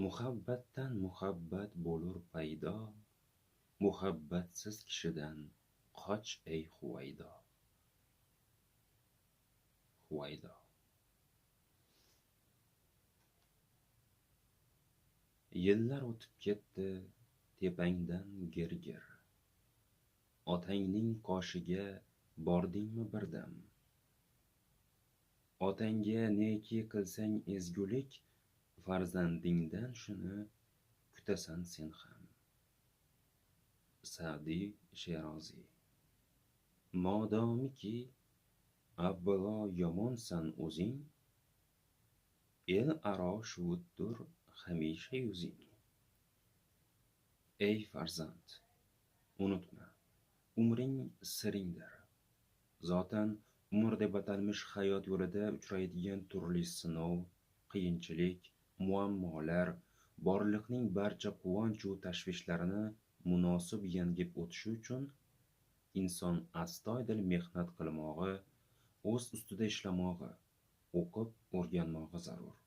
Muhabbatdan muhabbat bo'lur paydo, muhabbatsiz kishidan qoch ey Huvaydo. Huvaydo. Yillar o'tib ketdi tepangdan gir-gir. Otangning qoshiga bordingmi birdam? Otangga neki qilsang ezgulik, farzandingdan shuni kutasan sen ham. Sa'diy Sheroziy. Modomiki avvalo yomonsan o'zing, el aro shuvuddur hamisha yuzing. Ey farzand, unutma, umring siringdir. Zotan umr deb atalmish hayot yo'lida uchraydigan turli sinov, qiyinchilik, muammolar, borliqning barcha quvonchu tashvishlarini munosib yengib o'tishi uchun inson astoydil mehnat qilmog'i, o'z ustida ishlamog'i, o'qib o'rganmog'i zarur.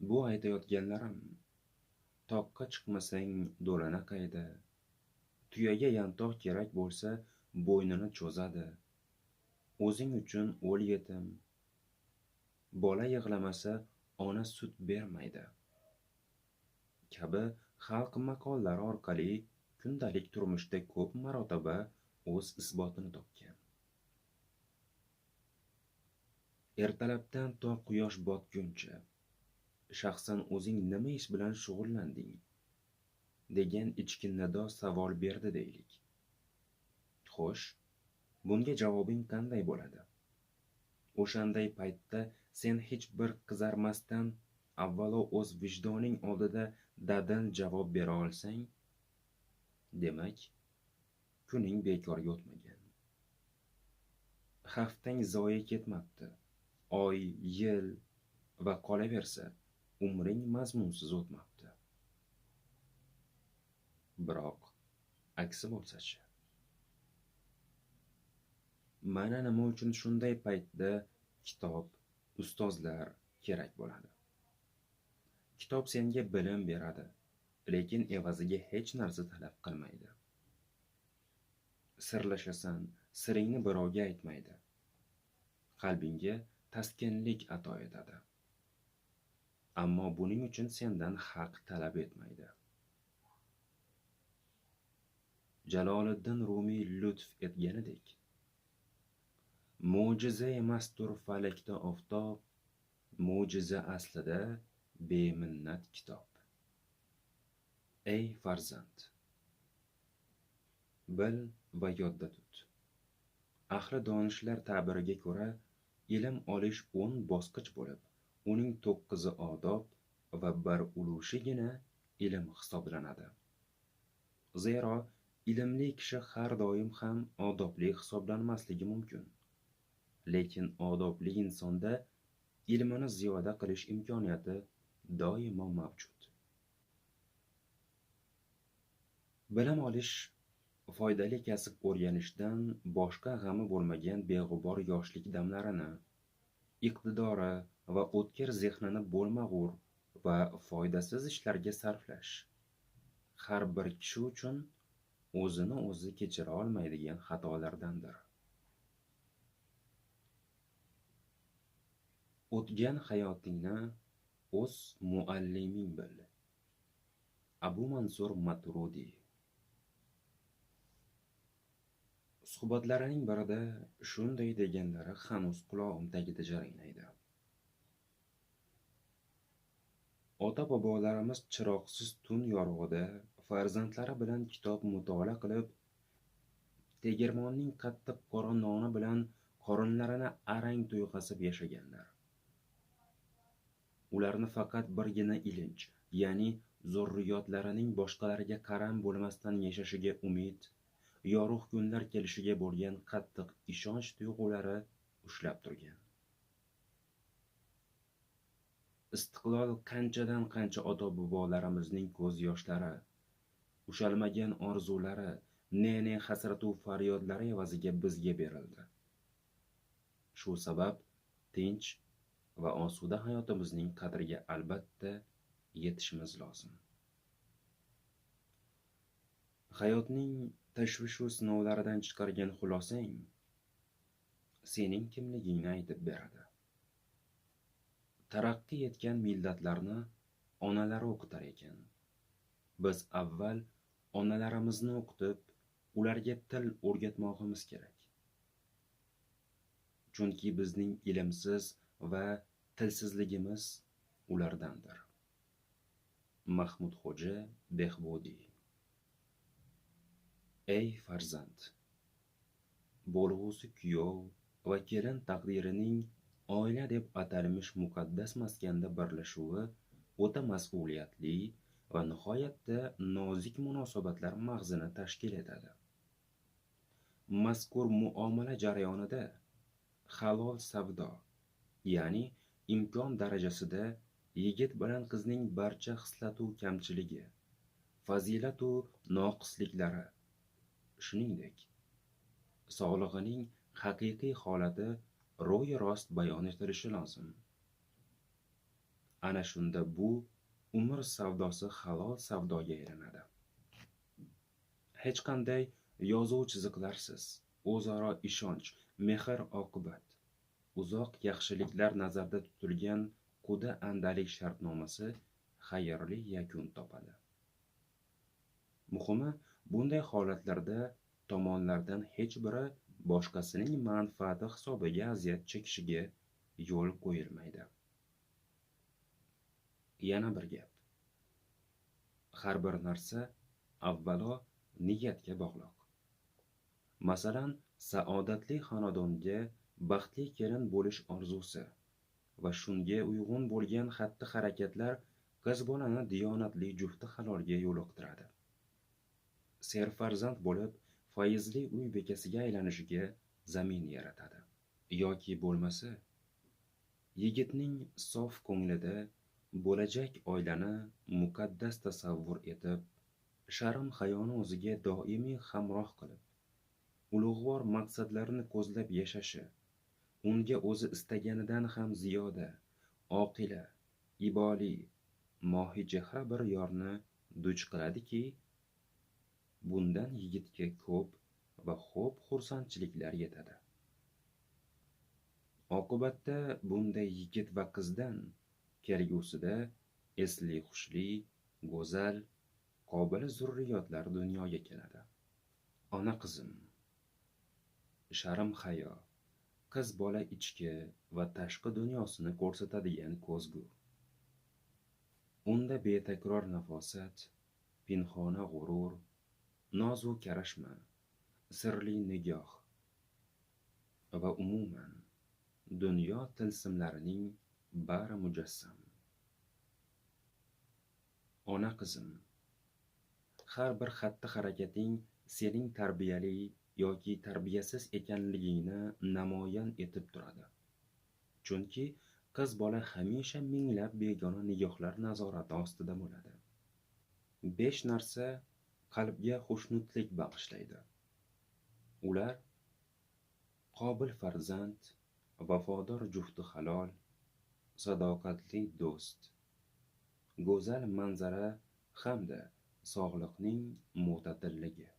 Bu aytayotganlarim, toqqa chiqmasang do'lana qayda, tuyaga yantoq kerak bo'lsa bo'ynini cho'zadi, o'zing uchun o'l yetim, bola yig'lamasa ona sut bermaydi kabi xalq maqollari orqali kundalik turmushda ko'p marotaba o'z isbotini topgan. Ertalabdan to quyosh botguncha shaxsan o'zing nima ish bilan shug'ullanding degan ichki nido savol berdi deylik. Xo'sh, bunga javobing qanday bo'ladi? O'shanday paytda sen hech bir qizarmasdan avvalo o'z vijdoning oldida dadil javob bera olsang, demak, kuning bekorga o'tmagan. Haftang zoye ketmabdi. Oy, yil va qolaversa, umring mazmunsiz o'tmabdi. Biroq, aksi bo'lsa-chi? Mana nima uchun shunday paytda kitob, ustozlar kerak bo'ladi. Kitob senga bilim beradi, lekin evaziga hech narsa talab qilmaydi. Sirlashasan, siringni birovga aytmaydi. Qalbingga taskinlik ato etadi. Ammo buning uchun sendan haq talab etmaydi. Jaloliddin Rumiy lutf etganidek, mo'jiza emasdur falakda oftob, mo'jiza aslida beminnat kitob. Ey farzand, bil va yodda tut. Ahli donishlar ta'biriga ko'ra, ilm olish 10 bosqich bo'lib, uning 9i odob va 1 ulushigina ilm hisoblanadi. Zero, ilmli kishi har doim ham odobli hisoblanmasligi mumkin. Lekin odobli insonda ilmini ziyoda qilish imkoniyati doimo mavjud. Bilim olish foydali kasb o'rganishdan boshqa g'ami bo'lmagan beg'ubor yoshlik damlarini, iqtidori va o'tkir zehnini bo'lmag'ur va foydasiz ishlarga sarflash har bir kishi uchun o'zini o'zi kechira olmaydigan xatolardandir. O'tgan hayotingni o'z mualliming bil. Abu Mansur Maturidi. Suhbatlarining birida shunday deganlari hanuz qulog'im tagida jarangladi. Ota-bobolarimiz chiroqsiz tun yorug'ida farzandlari bilan kitob mutolaa qilib, tegirmonning qattiq qora noni bilan qorinlarini arang to'yg'azib yashaganlar. Ularni faqat birgina ilinj, ya'ni zurriyotlarining boshqalarga qaram bo'lmasdan yashashiga umid, yorug' kunlar kelishiga bo'lgan qattiq ishonch tuyg'ulari ushlab turgan. Istiqlol qanchadan qancha ota-bobolarimizning ko'z yoshlari, ushalmagan orzulari, ne hasratu faryodlari evaziga bizga berildi. Shu sabab tinch va osuda hayotimizning qadriga albatta yetishimiz lozim. Hayotning tashvishu sinovlaridan chiqargan xulosang sening kimligingni aytib beradi. Taraqqiy etgan millatlarni onalari o'qitar ekan. Biz avval onalarimizni o'qitib, ularga til o'rgatmog'imiz kerak. Chunki bizning ilmsiz va tilsizligimiz ulardandir. Mahmudxo'ja Behbudiy. Ey farzand! Bo'lg'usi kuyov va kelin taqdirining oila deb atalmish muqaddas maskanda birlashuvi o'ta mas'uliyatli va nihoyatda nozik munosabatlar mag'zini tashkil etadi. Mazkur muomala jarayonida halol savdo, ya'ni imkon darajasida yigit bilan qizning barcha xislatu kamchiligi, fazilatu noqisliklari, shuningdek sog'lig'ining haqiqiy holati ro'y rost bayon etilishi lozim. Ana shunda bu umr savdosi halol savdoga aylanadi. Hech qanday yozuv chiziqlarsiz o'zaro ishonch, mehr oqibat, uzoq yaxshiliklar nazarda tutilgan quda andalik shartnomasi xayrli yakun topadi. Muhimi, bunday holatlarda tomonlardan hech biri boshqasining manfaati hisobiga aziyat chekishiga yo'l qo'yilmaydi. Yana bir gap. Har bir narsa avvalo niyatga bog'liq. Masalan, saodatli xonadonga baxtli kelin bo'lish orzusi va shunga uyg'un bo'lgan xatti-harakatlar qiz bolani diyonatli jufti halolga yo'liqtiradi. Serfarzand bo'lib, fayzli uy bekasiga aylanishiga zamin yaratadi. Yoki bo'lmasa, yigitning sof ko'nglida bo'lajak oilani muqaddas tasavvur etib, sharm hayoni o'ziga doimiy hamroh qilib, ulug'vor maqsadlarini ko'zlab yashashi, unga o'zi istaganidan ham ziyoda, oqila, iboli, mohijehra bir yorni duch qiladiki, bundan yigitga ko'p va xo'p xursandchiliklar yetadi. Oqibatda bunday yigit va qizdan kelgusida esli xushli, go'zal, qobil zurriyotlar dunyoga keladi. Ona qizim, sharm hayo, qiz bola ichki va tashqi dunyosini ko'rsatadigan ko'zgu. Unda betakror nafosat, pinhona g'urur, nozu karashma, sirli nigoh va umuman dunyo tilsimlarining bari mujassam. Ona qizim, har bir xatti-harakating sening tarbiyali yoki tarbiyasiz ekanligingni namoyon etib turadi. Chunki qiz bola hamisha minglab begona nigohlar nazorati ostida bo'ladi. 5 narsa qalbga xushnudlik bag'ishlaydi. Ular qobil farzand, vafodor jufti halol, sadoqatli do'st, go'zal manzara hamda sog'liqning mo'tadilligi.